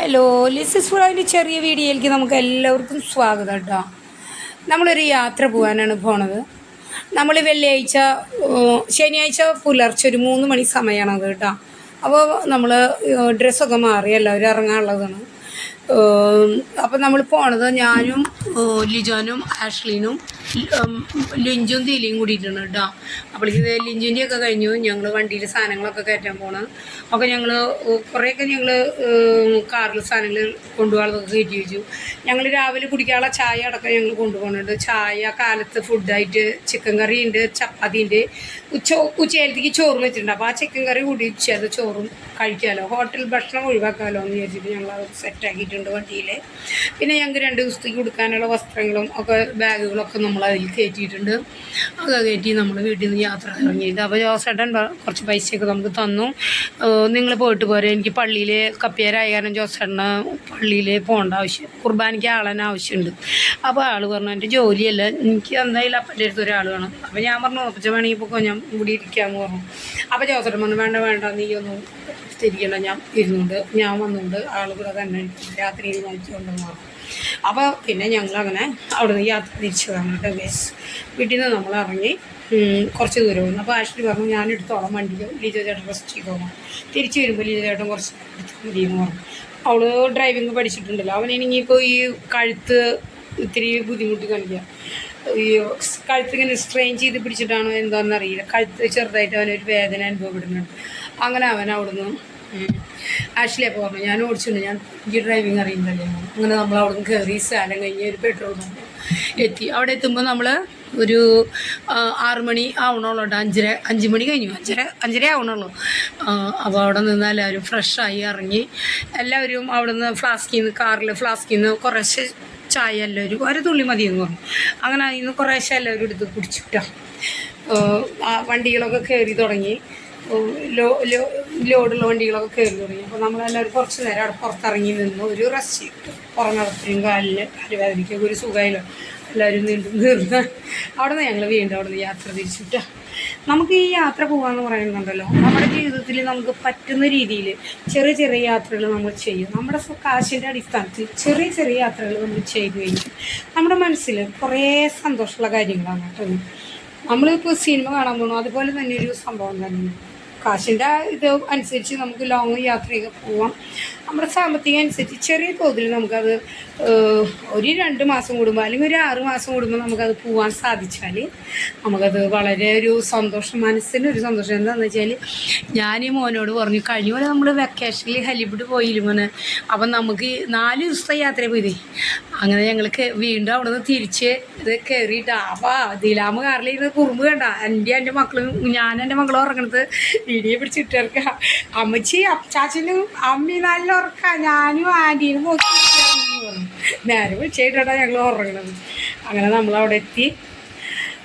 Hello, ലിസിസ് ഫുഡിൻ്റെ ചെറിയ വീഡിയോയിലേക്ക് നമുക്ക് എല്ലാവർക്കും സ്വാഗതം കേട്ടോ. നമ്മളൊരു യാത്ര പോകാനാണ് പോണത്. നമ്മൾ വെള്ളിയാഴ്ച ശനിയാഴ്ച പുലർച്ചെ ഒരു 3 മണി സമയമാണത് കേട്ടോ. അപ്പോൾ നമ്മൾ ഡ്രസ്സൊക്കെ മാറി എല്ലാവരും ഇറങ്ങാനുള്ളതാണ്. അപ്പോൾ നമ്മൾ പോണത് ഞാനും ലിജോനും ആഷ്ലീനും ലിഞ്ചും തീലിയും കൂടിയിട്ടാണ് കേട്ടോ. അപ്പോൾ ഇത് ലിഞ്ചിൻ്റെയൊക്കെ കഴിഞ്ഞു. ഞങ്ങൾ വണ്ടിയിൽ സാധനങ്ങളൊക്കെ കയറ്റാൻ പോകണം. അപ്പോൾ ഞങ്ങൾ കുറേയൊക്കെ ഞങ്ങൾ കാറിൽ സാധനങ്ങൾ കൊണ്ടുപോകാനൊക്കെ കയറ്റി വെച്ചു. ഞങ്ങൾ രാവിലെ കുടിക്കാനുള്ള ചായ അടക്കം ഞങ്ങൾ കൊണ്ടുപോകുന്നുണ്ട്. ചായ കാലത്ത് ഫുഡായിട്ട് ചിക്കൻ കറി ഉണ്ട്, ചപ്പാത്തി ഉണ്ട്, ഉച്ചയിലത്തേക്ക് ചോറ് വെച്ചിട്ടുണ്ട്. അപ്പോൾ ആ ചിക്കൻ കറി കൂടി ഉച്ചയത് ചോറും കഴിക്കാമല്ലോ, ഹോട്ടൽ ഭക്ഷണം ഒഴിവാക്കാമല്ലോ എന്ന് വിചാരിച്ചിട്ട് ഞങ്ങൾ അത് സെറ്റാക്കിയിട്ടുണ്ട് വണ്ടിയിൽ. പിന്നെ ഞങ്ങൾക്ക് 2 ദിവസത്തേക്ക് കൊടുക്കാനുള്ള വസ്ത്രങ്ങളും ഒക്കെ ബാഗുകളൊക്കെ നമ്മൾ അതിൽ കയറ്റിയിട്ടുണ്ട്. അതൊക്കെ കയറ്റി നമ്മൾ വീട്ടിൽ നിന്ന് യാത്ര ഇറങ്ങിയിട്ട് അപ്പോൾ ജോസേട്ടൻ കുറച്ച് പൈസയൊക്കെ നമുക്ക് തന്നു. നിങ്ങൾ പോയിട്ട് പോരെ, എനിക്ക് പള്ളിയിൽ കപ്പിയാരായ കാരണം ജോസേട്ടന് പള്ളിയിൽ പോകേണ്ട ആവശ്യം, കുർബാനയ്ക്ക് ആളെന്നെ ആവശ്യമുണ്ട്. അപ്പോൾ ആൾ പറഞ്ഞു എൻ്റെ ജോലിയല്ല, എനിക്ക് എന്തായാലും അപ്പൻ്റെ അടുത്ത് ഒരാൾ വേണം. അപ്പോൾ ഞാൻ പറഞ്ഞു ഒപ്പിച്ച വേണമെങ്കിൽ ഇപ്പോൾ ഞാൻ ഇവിടെ ഇരിക്കാമെന്ന് പറഞ്ഞു. അപ്പോൾ ജോസേട്ടൻ പറഞ്ഞു വേണ്ട നീ ഒന്നും തിരിക്കണം, ഞാൻ ഇരുന്നുണ്ട്, ഞാൻ വന്നുകൊണ്ട് ആൾ കൂടെ തന്നെ രാത്രിയിൽ നോക്കിക്കൊണ്ടെന്ന് പറഞ്ഞു. അപ്പോൾ പിന്നെ ഞങ്ങളങ്ങനെ അവിടെ നിന്ന് യാത്ര തിരിച്ചതാണ് കേട്ടോ ഗേസ്. വീട്ടിൽ നിന്ന് നമ്മൾ ഇറങ്ങി കുറച്ച് ദൂരം വന്നു. അപ്പോൾ ആഷ്ലി പറഞ്ഞു ഞാൻ എടുത്തോളാം വണ്ടിയിൽ, ലിജോ ചേട്ടൻ റെസ്റ്റ് ചെയ്തോളാം, തിരിച്ച് വരുമ്പോൾ ലിജോ ചേട്ടൻ കുറച്ച് എടുത്താൽ മതിയെന്ന് പറഞ്ഞു. അവൾ ഡ്രൈവിങ് പഠിച്ചിട്ടുണ്ടല്ലോ, അവനിപ്പോൾ ഈ കഴുത്ത് ഇത്തിരി ബുദ്ധിമുട്ട് കാണിക്കുക. ഈ കഴുത്തിങ്ങനെ സ്ട്രെയിൻ ചെയ്ത് പിടിച്ചിട്ടാണോ എന്താണെന്നറിയില്ല, കഴുത്ത് ചെറുതായിട്ട് അവനൊരു വേദന അനുഭവപ്പെടുന്നുണ്ട്. അങ്ങനെ അവൻ അവിടുന്ന് ആഷ്ലി അപ്പോൾ പറഞ്ഞു ഞാൻ ഓടിച്ചിട്ടുണ്ട്, ഞാൻ ഈ ഡ്രൈവിങ് അറിയുന്നല്ലേ. അങ്ങനെ നമ്മൾ അവിടെ നിന്ന് കയറി സ്ഥലം കഴിഞ്ഞ് ഒരു പെട്രോൾ പമ്പ് എത്തി. അവിടെ എത്തുമ്പോൾ നമ്മൾ ഒരു 6 മണി ആവണുള്ളൂ കേട്ടോ. 5 മണി കഴിഞ്ഞു, 5:30 ആവണുള്ളൂ. അപ്പോൾ അവിടെ നിന്ന് എല്ലാവരും ഫ്രഷായി ഇറങ്ങി. എല്ലാവരും അവിടെ നിന്ന് കാറിൽ ഫ്ലാസ്കിൽ നിന്ന് കുറേശ്ശെ ചായ എല്ലാവരും ഒരു തുള്ളി മതിയെന്ന് പറഞ്ഞു. അങ്ങനെ അതിൽ നിന്ന് കുറേശ്ശെ എല്ലാവരും എടുത്ത് കുടിച്ചിട്ടാ വണ്ടികളൊക്കെ കയറി തുടങ്ങി. ലോഡുള്ള വണ്ടികളൊക്കെ കയറി തുടങ്ങി. അപ്പോൾ നമ്മളെല്ലാവരും കുറച്ച് നേരം അവിടെ പുറത്തിറങ്ങി നിന്ന് ഒരു റെസ്റ്റ്, പുറങ്ങടത്തിനും കാലുവേദനയ്ക്കൊക്കെ ഒരു സുഖമായില്ലോ, എല്ലാവരും നീർന്ന് അവിടെ നിന്ന് ഞങ്ങൾ വീണ്ടും അവിടെ നിന്ന് യാത്ര തിരിച്ചിട്ടാ. നമുക്ക് ഈ യാത്ര പോകാമെന്ന് പറയുന്നുണ്ടല്ലോ, നമ്മുടെ ജീവിതത്തിൽ നമുക്ക് പറ്റുന്ന രീതിയിൽ ചെറിയ ചെറിയ യാത്രകൾ നമ്മൾ ചെയ്യും. നമ്മുടെ കാശിൻ്റെ അടിസ്ഥാനത്തിൽ ചെറിയ ചെറിയ യാത്രകൾ നമ്മൾ ചെയ്തു കഴിഞ്ഞാൽ നമ്മുടെ മനസ്സിൽ കുറേ സന്തോഷമുള്ള കാര്യങ്ങളാണ് കേട്ടോ. നമ്മളിപ്പോൾ സിനിമ കാണാൻ പോകണം, അതുപോലെ തന്നെ ഒരു സംഭവം തന്നെയാണ്. കാശിൻ്റെ ഇത് അനുസരിച്ച് നമുക്ക് ലോങ് യാത്രയൊക്കെ പോവാം. നമ്മുടെ സാമ്പത്തികം അനുസരിച്ച് ചെറിയ തോതിൽ നമുക്കത് ഒരു 2 മാസം കൂടുമ്പോൾ അല്ലെങ്കിൽ ഒരു 6 മാസം കൂടുമ്പോൾ നമുക്കത് പോകാൻ സാധിച്ചാൽ നമുക്കത് വളരെ ഒരു സന്തോഷം, മനസ്സിനൊരു സന്തോഷം. എന്താണെന്ന് വെച്ചാൽ ഞാൻ ഈ മോനോട് പറഞ്ഞു, കഴിഞ്ഞ പോലെ നമ്മൾ വെക്കേഷനിൽ ഹലിബിഡ് പോയില്ല മോനെ, അപ്പം നമുക്ക് 4 ദിവസത്തെ യാത്ര പോയതേ. അങ്ങനെ ഞങ്ങൾക്ക് വീണ്ടും അവിടെ നിന്ന് തിരിച്ച് ഇത് കയറിയിട്ട് അപ്പോൾ ദിലാമ കാറിലിരുന്ന് കുറുമ്പ് കണ്ട എൻ്റെ മക്കളും എൻ്റെ മക്കളും ഉറങ്ങണത് വീഡിയോ പിടിച്ചിട്ടിറക്ക. അമ്മച്ചി ചാച്ചനും അമ്മി നല്ല ഉറക്ക, ഞാനും ആൻറ്റീനും നോക്കി പറഞ്ഞു. നേരെ വിളിച്ചിട്ടാണ് ഞങ്ങൾ ഉറങ്ങണത്. അങ്ങനെ നമ്മളവിടെ എത്തി.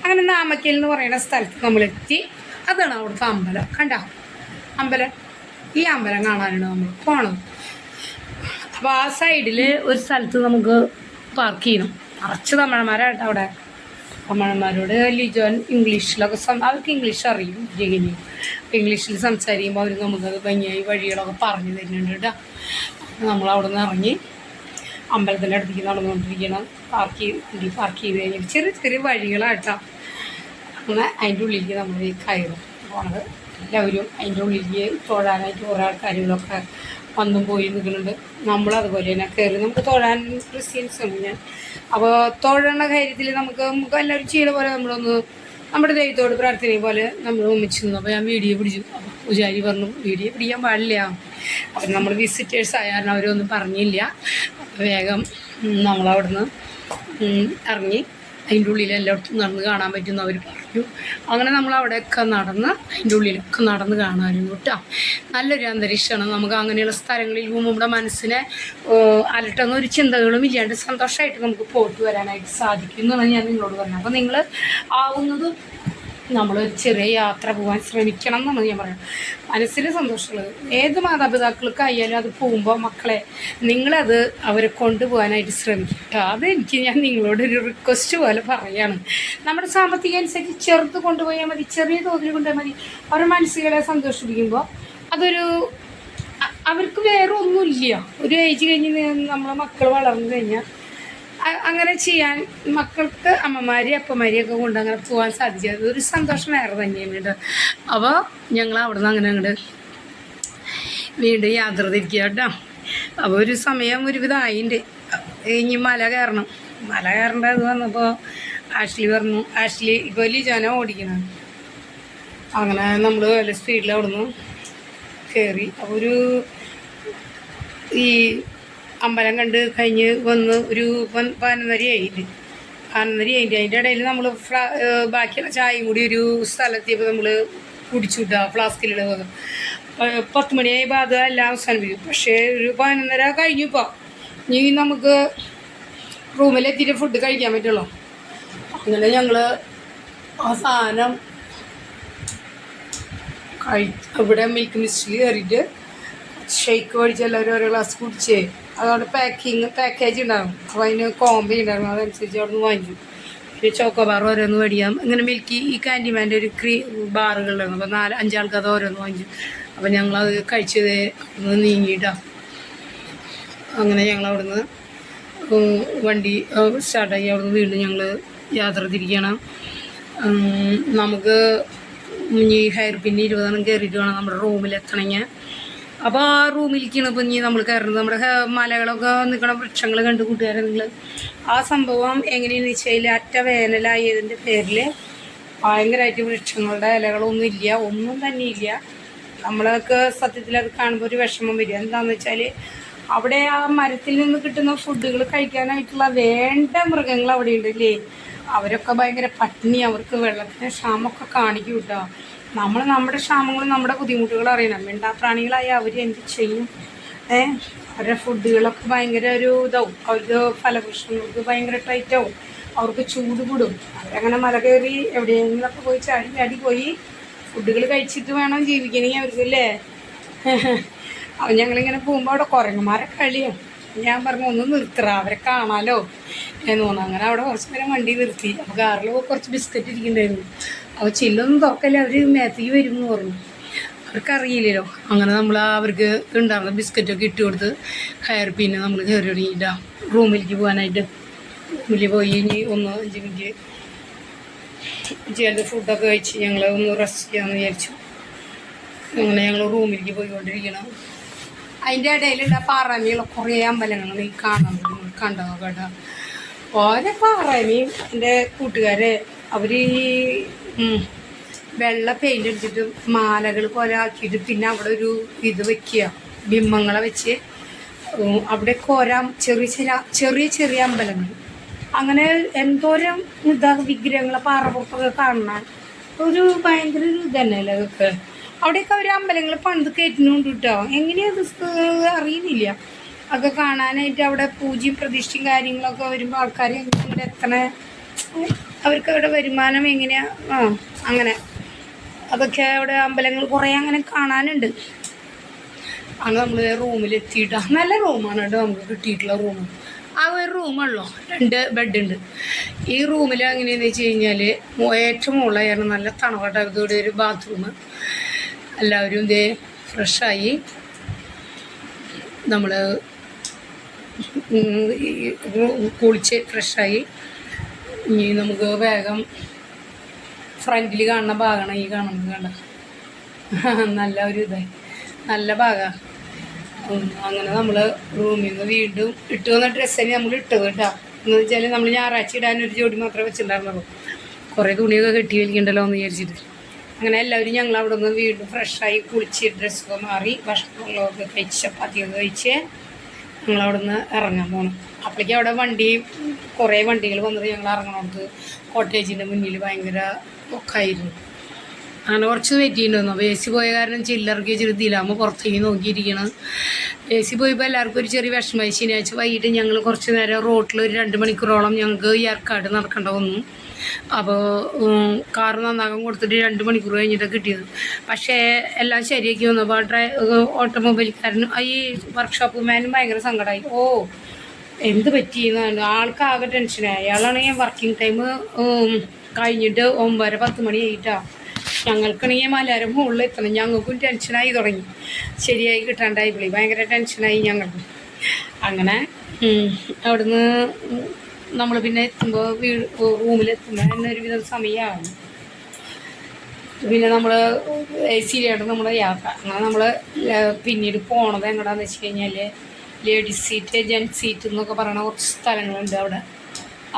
അങ്ങനെ നാമക്കൽ എന്ന് പറയുന്ന സ്ഥലത്ത് നമ്മളെത്തി. അതാണ് അവിടുത്തെ അമ്പലം. കണ്ട അമ്പലം, ഈ അമ്പലം കാണാനാണ് നമ്മൾ പോണത്. അപ്പോൾ ആ സൈഡിൽ ഒരു സ്ഥലത്ത് നമുക്ക് പാർക്ക് ചെയ്യണം. നിറച്ച് തമിഴന്മാരായിട്ട് അവിടെ. തമിഴന്മാരോട് ലിജോൻ ഇംഗ്ലീഷിലൊക്കെ അവർക്ക് ഇംഗ്ലീഷ് അറിയും, ജഗിനി ഇംഗ്ലീഷിൽ സംസാരിക്കുമ്പോൾ അവർ നമുക്കത് ഭംഗിയായി വഴികളൊക്കെ പറഞ്ഞു തരുന്നുണ്ട് കേട്ടോ. നമ്മളവിടെ നിന്ന് ഇറങ്ങി അമ്പലത്തിൻ്റെ അടുത്തേക്ക് നടന്നുകൊണ്ടിരിക്കണം. പാർക്ക് ചെയ്ത് കഴിഞ്ഞാൽ ചെറിയ ചെറിയ വഴികളായിട്ടാ. അങ്ങനെ അതിൻ്റെ ഉള്ളിലേക്ക് നമ്മൾ കയറും പോണത്. എല്ലാവരും അതിൻ്റെ ഉള്ളിലേക്ക് തൊഴാനായിട്ട് കുറേ ആൾക്കാരുകളൊക്കെ വന്നും പോയി നിൽക്കുന്നുണ്ട്. നമ്മളതുപോലെ തന്നെ കയറി നമുക്ക് തൊഴാൻ ക്രിസ്ത്യൻസാണ് ഞാൻ. അപ്പോൾ തൊഴണ കാര്യത്തിൽ നമുക്ക് എല്ലാവരും ചെയ്യുന്ന പോലെ നമ്മളൊന്ന് നമ്മുടെ ദൈവത്തോട് പ്രാർത്ഥനയെ പോലെ നമ്മൾ ഒന്നിച്ചു നിന്നു. അപ്പോൾ ഞാൻ വീഡിയോ പിടിച്ചു. അപ്പോൾ പൂജാരി പറഞ്ഞു വീഡിയോ പിടിക്കാൻ പാടില്ല. അപ്പം നമ്മൾ വിസിറ്റേഴ്സ് ആയാലും അവരൊന്നും പറഞ്ഞില്ല. അപ്പോൾ വേഗം നമ്മളവിടുന്ന് ഇറങ്ങി അതിൻ്റെ ഉള്ളിൽ എല്ലായിടത്തും നടന്ന് കാണാൻ പറ്റുമെന്ന് അവർ പറഞ്ഞു. അങ്ങനെ നമ്മൾ അവിടെയൊക്കെ നടന്ന് അതിൻ്റെ ഉള്ളിലൊക്കെ നടന്ന് കാണാനും കേട്ടോ. നല്ലൊരു അന്തരീക്ഷമാണ്. നമുക്ക് അങ്ങനെയുള്ള സ്ഥലങ്ങളിൽ പോകുമ്പോൾ നമ്മുടെ മനസ്സിനെ അലട്ടുന്ന ഒരു ചിന്തകളും ഇല്ലാണ്ട് സന്തോഷമായിട്ട് നമുക്ക് പോയിട്ട് വരാനായിട്ട് സാധിക്കും എന്നാണ് ഞാൻ നിങ്ങളോട് പറഞ്ഞത്. അപ്പോൾ നിങ്ങൾ ആവുന്നതും നമ്മളൊരു ചെറിയ യാത്ര പോകാൻ ശ്രമിക്കണം എന്നാണ് ഞാൻ പറയുന്നത്. മനസ്സിൽ സന്തോഷമുള്ളത് ഏത് മാതാപിതാക്കൾക്കായാലും അത് പോകുമ്പോൾ മക്കളെ നിങ്ങളത് അവരെ കൊണ്ടുപോകാനായിട്ട് ശ്രമിക്കും കേട്ടോ. അതെനിക്ക് ഞാൻ നിങ്ങളോടൊരു റിക്വസ്റ്റ് പോലെ പറയുകയാണ്. നമ്മുടെ സാമ്പത്തികം അനുസരിച്ച് ചെറുത് കൊണ്ടുപോയാൽ മതി, ചെറിയ തോതിൽ കൊണ്ടുപോയാൽ മതി. അവരുടെ മനസ്സുകളെ സന്തോഷിപ്പിക്കുമ്പോൾ അതൊരു അവർക്ക് വേറെ ഒന്നുമില്ല. ഒരു ഏജ് കഴിഞ്ഞ് നമ്മളെ മക്കൾ വളർന്നു കഴിഞ്ഞാൽ അങ്ങനെ ചെയ്യാൻ മക്കൾക്ക് അമ്മമാരെയും അപ്പന്മാരെയൊക്കെ കൊണ്ട് അങ്ങനെ പോകാൻ സാധിച്ചത് ഒരു സന്തോഷം വേറെ തന്നെയാണ് കേട്ടോ. അപ്പോൾ ഞങ്ങൾ അവിടെ നിന്ന് അങ്ങനെ അങ്ങോട്ട് വീണ്ടും യാത്ര തിരിക്കുക കേട്ടോ. അപ്പോൾ ഒരു സമയം ഒരുവിധമായിട്ടുണ്ട്. ഇനി മല കയറേണ്ടത് വന്നപ്പോൾ ആഷ്ലി പറഞ്ഞു, ആഷ്ലി ഇപ്പോൾ ലിജാന ഓടിക്കണം. അങ്ങനെ നമ്മൾ നല്ല സ്പീഡിൽ അവിടെ നിന്ന് കയറി. അപ്പോൾ ഒരു ഈ അമ്പലം കണ്ട് കഴിഞ്ഞ് വന്ന് ഒരു 11:30 ആയിട്ട് അതിൻ്റെ ഇടയിൽ നമ്മൾ ബാക്കിയുള്ള ചായയും കൂടി ഒരു സ്ഥലത്തിയപ്പോൾ നമ്മൾ കുടിച്ചു കിട്ടുക ഫ്ലാസ്കിലുള്ളത്. 10 മണിയായപ്പോൾ അത് എല്ലാം അവസാനിപ്പിക്കും. പക്ഷേ ഒരു 11:30 കഴിഞ്ഞിപ്പോൾ ഇനി നമുക്ക് റൂമിലെത്തിയിട്ട് ഫുഡ് കഴിക്കാൻ പറ്റുള്ളൂ. അങ്ങനെ ഞങ്ങൾ ആ സാധനം ഇവിടെ മിൽക്ക് മിസ്റ്റിൽ കയറിയിട്ട് ഷെയ്ക്ക് മേടിച്ച് എല്ലാവരും ഓരോ ഗ്ലാസ് കുടിച്ചേ. അതുകൊണ്ട് പാക്കേജ് ഉണ്ടാകും. അപ്പോൾ അതിന് കോംബോ ഉണ്ടായിരുന്നു. അതനുസരിച്ച് അവിടെ നിന്ന് വാങ്ങിച്ചു. പിന്നെ ചോക്കോബാർ ഓരോന്ന് മേടിക്കാം. ഇങ്ങനെ മിൽക്കി ഈ കാൻഡിമാൻ്റെ ഒരു ബാറുകളുണ്ടായിരുന്നു. അപ്പോൾ 4-5 ആൾക്ക് അത് ഓരോന്ന് വാങ്ങിച്ചു. അപ്പോൾ ഞങ്ങളത് കഴിച്ചത് ഒന്ന് നീങ്ങിയിട്ടാണ്. അങ്ങനെ ഞങ്ങളവിടുന്ന് വണ്ടി സ്റ്റാർട്ടാക്കി അവിടുന്ന് വീണ്ടും ഞങ്ങൾ യാത്ര തിരിക്കണം. നമുക്ക് ഈ ഹെയർ പിന്നെ 20 കയറിയിട്ട് വേണം നമ്മുടെ റൂമിലെത്തണമെങ്കിൽ. അപ്പോൾ ആ റൂമിലേക്കാണ് ഇപ്പോൾ ഇനി നമ്മൾ കയറുന്നത്. നമ്മുടെ മലകളൊക്കെ നിൽക്കണ വൃക്ഷങ്ങൾ കണ്ട് കൂട്ടുകാരെ നിങ്ങൾ ആ സംഭവം എങ്ങനെയാണെന്ന് വെച്ചാൽ അറ്റ വേനലായതിൻ്റെ പേരിൽ ഭയങ്കരമായിട്ട് വൃക്ഷങ്ങളുടെ ഇലകളൊന്നും ഇല്ല, ഒന്നും തന്നെ ഇല്ല. നമ്മളൊക്കെ സത്യത്തിൽ അത് കാണുമ്പോൾ ഒരു വിഷമം വരിക. എന്താണെന്ന് വെച്ചാൽ അവിടെ ആ മരത്തിൽ നിന്ന് കിട്ടുന്ന ഫുഡുകൾ കഴിക്കാനായിട്ടുള്ള വേണ്ട മൃഗങ്ങൾ അവിടെ ഉണ്ടല്ലേ. അവരൊക്കെ ഭയങ്കര പട്ടിണി, അവർക്ക് വെള്ളത്തിന് ക്ഷാമമൊക്കെ കാണിക്കും കേട്ടോ. നമ്മൾ നമ്മുടെ ക്ഷാമങ്ങളും നമ്മുടെ ബുദ്ധിമുട്ടുകളും അറിയണം. മിണ്ടാപ്രാണികളായ അവർ എന്ത് ചെയ്യും? അവരുടെ ഫുഡുകളൊക്കെ ഭയങ്കര ഒരു ഇതാവും. അവർക്ക് ഫലവൃക്ഷങ്ങൾക്ക് ഭയങ്കര ടൈറ്റാവും. അവർക്ക് ചൂട് കൂടും. അവരങ്ങനെ മല കയറി എവിടെയെങ്കിലുമൊക്കെ പോയി ചാടി പോയി ഫുഡുകൾ കഴിച്ചിട്ട് വേണം ജീവിക്കണമെങ്കിൽ അവർക്ക് അല്ലേ. അപ്പം ഞങ്ങളിങ്ങനെ പോകുമ്പോൾ അവിടെ കുരങ്ങന്മാരെ കളിയും. ഞാൻ പറഞ്ഞു ഒന്ന് നിർത്തറ, അവരെ കാണാമല്ലോ എന്ന് തോന്നുന്നു. അങ്ങനെ അവിടെ കുറച്ച് നേരം വണ്ടി നിർത്തി. അപ്പോൾ കാറിൽ കുറച്ച് ബിസ്ക്കറ്റ് ഇരിക്കുന്നുണ്ടായിരുന്നു. അപ്പോൾ ചില്ലൊന്നും തുറക്കല്ലേ, അവർ മേത്തേക്ക് വരും എന്ന് പറഞ്ഞു. അവർക്കറിയില്ലല്ലോ. അങ്ങനെ നമ്മൾ അവർക്ക് ഉണ്ടായിരുന്ന ബിസ്ക്കറ്റൊക്കെ ഇട്ട് കൊടുത്ത് കയറി പിന്നെ നമ്മൾ കയറി തുടങ്ങിയിട്ടാണ് റൂമിലേക്ക് പോകാനായിട്ട്. റൂമിൽ പോയി ഇനി 1-5 മിനിറ്റ് ചെയ്ത് ഫുഡൊക്കെ കഴിച്ച് ഞങ്ങൾ ഒന്ന് റെസ്റ്റ് ചെയ്യാമെന്ന് വിചാരിച്ചു. അങ്ങനെ ഞങ്ങൾ റൂമിലേക്ക് പോയിക്കൊണ്ടിരിക്കണം. അതിൻ്റെ ഇടയിലുള്ള പാറാമിയുള്ള കുറേ അമ്പലങ്ങളാണ് ഈ കാണുന്നത്. കണ്ടോ കേട്ടോ. ഓരോ പാറാമിയും എൻ്റെ കൂട്ടുകാരെ അവർ വെള്ള പെയിൻ്റ് അടിച്ചിട്ട് മാലകൾ പോലെ ആക്കിയിട്ട് പിന്നെ അവിടെ ഒരു ഇത് വയ്ക്കുക, ബിംബങ്ങളെ വെച്ച് അവിടെ കോരാം. ചെറിയ ചെറിയ അമ്പലങ്ങൾ അങ്ങനെ എന്തോരം വിഗ്രഹങ്ങളെ പാറപ്പുറത്തൊക്കെ കാണാൻ ഒരു ഭയങ്കര ഒരു ഇതന്നെയല്ലേ അതൊക്കെ. അവിടെയൊക്കെ അവർ അമ്പലങ്ങൾ പണ്ട് കയറ്റുന്നുണ്ട് കേട്ടോ. എങ്ങനെയത് അറിയുന്നില്ല. അതൊക്കെ കാണാനായിട്ട് അവിടെ പൂജയും പ്രതിഷ്ഠയും കാര്യങ്ങളൊക്കെ വരുമ്പോൾ ആൾക്കാർ എങ്ങനെ എത്തണേ, അവർക്ക് അവിടെ വരുമാനം എങ്ങനെയാണ് അങ്ങനെ അതൊക്കെ അവിടെ അമ്പലങ്ങൾ കുറേ അങ്ങനെ കാണാനുണ്ട്. അങ്ങനെ നമ്മൾ റൂമിലെത്തിയിട്ടാണ്. നല്ല റൂമാണ് കേട്ടോ നമുക്ക് കിട്ടിയിട്ടുള്ള റൂം. ആ ഒരു റൂമുള്ളൂ, 2 ബെഡുണ്ട്. ഈ റൂമിൽ എങ്ങനെയാണെന്ന് വെച്ച് കഴിഞ്ഞാൽ ഏറ്റവും മുകളിലായിരുന്നു നല്ല തണുപ്പട്ടോടെ ഒരു ബാത്റൂം. എല്ലാവരും ഇതേ ഫ്രഷായി നമ്മൾ കുളിച്ച് ഫ്രഷായി. ഇനി നമുക്ക് വേഗം ഫ്രണ്ടിൽ കാണുന്ന ഭാഗമാണ് ഈ കാണുന്നത്. കണ്ട നല്ല ഒരു ഇതായി നല്ല ഭാഗമാണ്. അങ്ങനെ നമ്മൾ റൂമിൽ നിന്ന് വീണ്ടും ഇട്ട് വന്ന ഡ്രസ്സന്നെ നമ്മൾ ഇട്ടത് കേട്ടോ. എന്ന് വെച്ചാൽ നമ്മൾ ഞായറാഴ്ച ഇടാനൊരു ജോഡി മാത്രമേ വെച്ചിട്ടുണ്ടായിരുന്നുള്ളൂ. കുറേ തുണിയൊക്കെ കെട്ടി വലിക്കണ്ടല്ലോ എന്ന് വിചാരിച്ചിട്ട്. അങ്ങനെ എല്ലാവരും ഞങ്ങൾ അവിടെ നിന്ന് വീണ്ടും ഫ്രഷായി കുളിച്ച് ഡ്രസ്സൊക്കെ മാറി ഭക്ഷണങ്ങളൊക്കെ കഴിച്ച് ചപ്പാത്തിയൊക്കെ കഴിച്ച് ഞങ്ങളവിടെ നിന്ന് ഇറങ്ങാൻ പോകണം. അപ്പോഴേക്കും അവിടെ കുറേ വണ്ടികൾ വന്നത് ഞങ്ങൾ ഇറങ്ങണോടത്ത് കോട്ടേജിൻ്റെ മുന്നിൽ ഭയങ്കര ഒക്കായിരുന്നു. അങ്ങനെ കുറച്ച് വെയിറ്റ് ചെയ്യണമെന്നു. അപ്പോൾ AC പോയ കാരണം ചില്ലറക്കി വെച്ചിട്ട് ദിലാമ പുറത്തേക്ക് നോക്കിയിരിക്കണം. AC പോയപ്പോൾ എല്ലാവർക്കും ഒരു ചെറിയ വിഷമമായി. ശനിയാഴ്ച വൈകിട്ട് ഞങ്ങൾ കുറച്ച് നേരം റോട്ടിൽ ഒരു 2 മണിക്കൂറോളം ഞങ്ങൾക്ക് ഏർക്കാട് നടക്കേണ്ട വന്നു. അപ്പോൾ കാറ് നന്നാക്കാൻ കൊടുത്തിട്ട് 2 മണിക്കൂർ കഴിഞ്ഞിട്ടാണ് കിട്ടിയത്. പക്ഷേ എല്ലാം ശരിയാക്കി വന്നപ്പോൾ ഓട്ടോമൊബൈൽക്കാരനും ഈ വർക്ക്ഷോപ്പ് മാനും ഭയങ്കര സങ്കടമായി. എന്ത് പറ്റിയെന്നാണ് ആൾക്കാകെ ടെൻഷനായി. അയാളാണെങ്കിൽ വർക്കിംഗ് ടൈം കഴിഞ്ഞിട്ട് 9-10 മണി ആയിട്ടാണ് ഞങ്ങൾക്കാണെങ്കിൽ മലയാരം മുകളിൽ എത്തണം. ഞങ്ങൾക്കും ടെൻഷനായി തുടങ്ങി, ശരിയായി കിട്ടാണ്ടായി വിളി, ഭയങ്കര ടെൻഷനായി ഞങ്ങൾക്ക്. അങ്ങനെ അവിടുന്ന് നമ്മൾ പിന്നെ എത്തുമ്പോൾ റൂമിലെത്തുമ്പോൾ തന്നെ ഒരുവിധം സമയമാണ്. പിന്നെ നമ്മൾ സീരിയായിട്ട് നമ്മൾ യാത്ര. അങ്ങനെ നമ്മൾ പിന്നീട് പോണത് എങ്ങോട്ടാന്ന് വെച്ച് കഴിഞ്ഞാൽ ലേഡീസ് സീറ്റ്, ജെൻസ് സീറ്റ് എന്നൊക്കെ പറയുന്ന കുറച്ച് സ്ഥലങ്ങളുണ്ട് അവിടെ.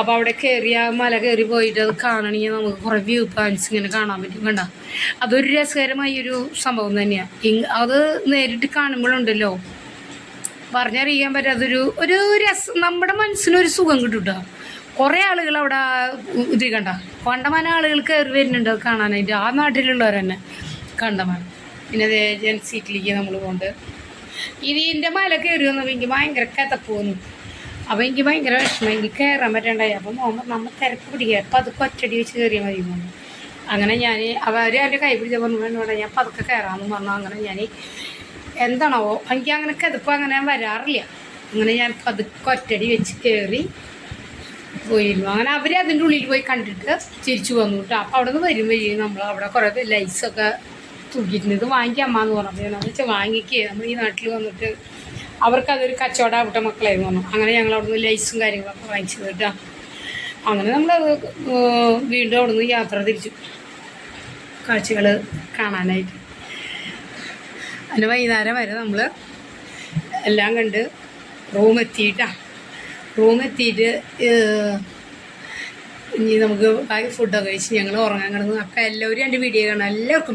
അപ്പോൾ അവിടെ കയറി ആ മല കയറി പോയിട്ട് അത് കാണണമെങ്കിൽ നമുക്ക് കുറേ വ്യൂ പോയിൻറ്റ്സ് ഇങ്ങനെ കാണാൻ പറ്റും. കണ്ട, അതൊരു രസകരമായൊരു സംഭവം തന്നെയാണ്. അത് നേരിട്ട് കാണുമ്പോഴുണ്ടല്ലോ പറഞ്ഞറിയാൻ പറ്റാത്തൊരു നമ്മുടെ മനസ്സിനൊരു സുഖം കിട്ടും കേട്ടോ. കുറേ ആളുകൾ അവിടെ ഇത് കണ്ട കണ്ടമാനം ആളുകൾ കയറി വരുന്നുണ്ട് അത് കാണാനായിട്ട്, ആ നാട്ടിലുള്ളവർ തന്നെ കണ്ടമാനം. പിന്നെ അതേ ജെൻസ് സീറ്റിലേക്ക് നമ്മൾ പോകുന്നുണ്ട്. ഇതിൻ്റെ മല കയറി വന്നപ്പോൾ എനിക്ക് ഭയങ്കര കഥപ്പ് വന്നു. അപ്പോൾ എനിക്ക് ഭയങ്കര വിഷമം, എനിക്ക് കയറാൻ പറ്റണ്ടായി. അപ്പം പോകുമ്പോൾ നമ്മൾ തിരക്ക് പിടിക്കുക, അപ്പം അത് ഒറ്റടി വെച്ച് കയറിയാൽ മതി പോകുന്നു. അങ്ങനെ ഞാൻ അവർ എൻ്റെ കൈ പിടിച്ച പറഞ്ഞു ഞാൻ പതുക്കെ കയറാമെന്ന് പറഞ്ഞു. അങ്ങനെ ഞാൻ എന്താണോ എനിക്ക് അങ്ങനെ കഥപ്പ് അങ്ങനെ വരാറില്ല. അങ്ങനെ ഞാൻ പതുക്കെ ഒറ്റടി വെച്ച് കയറി പോയിരുന്നു. അങ്ങനെ അവർ അതിൻ്റെ ഉള്ളിൽ പോയി കണ്ടിട്ട് തിരിച്ചു വന്നു കേട്ടോ. അപ്പോൾ അവിടെ നിന്ന് വരും നമ്മൾ അവിടെ കുറേ ലൈസൊക്കെ തൂക്കിയിട്ടുണ്ട്. ഇത് വാങ്ങിക്കാമെന്ന് പറഞ്ഞപ്പോൾ ഞാൻ വെച്ചാൽ വാങ്ങിക്കുക, നമ്മൾ ഈ നാട്ടിൽ വന്നിട്ട് അവർക്കതൊരു കച്ചവടമാവട്ടെ മക്കളായിരുന്നു പറഞ്ഞു. അങ്ങനെ ഞങ്ങൾ അവിടെ നിന്ന് ലൈസും കാര്യങ്ങളൊക്കെ വാങ്ങിച്ചത് കേട്ടോ. അങ്ങനെ നമ്മളത് വീണ്ടും അവിടെ നിന്ന് യാത്ര തിരിച്ചു കാഴ്ചകൾ കാണാനായിട്ട്. അതിന് വൈകുന്നേരം വരെ നമ്മൾ എല്ലാം കണ്ട് റൂമെത്തിയിട്ട് ഇനി നമുക്ക് ബാക്കി ഫുഡൊക്കെ കഴിച്ച് ഞങ്ങൾ ഉറങ്ങാൻ കിടന്നു. അപ്പം എല്ലാവരും എൻ്റെ വീഡിയോ കാണാം. എല്ലാവർക്കും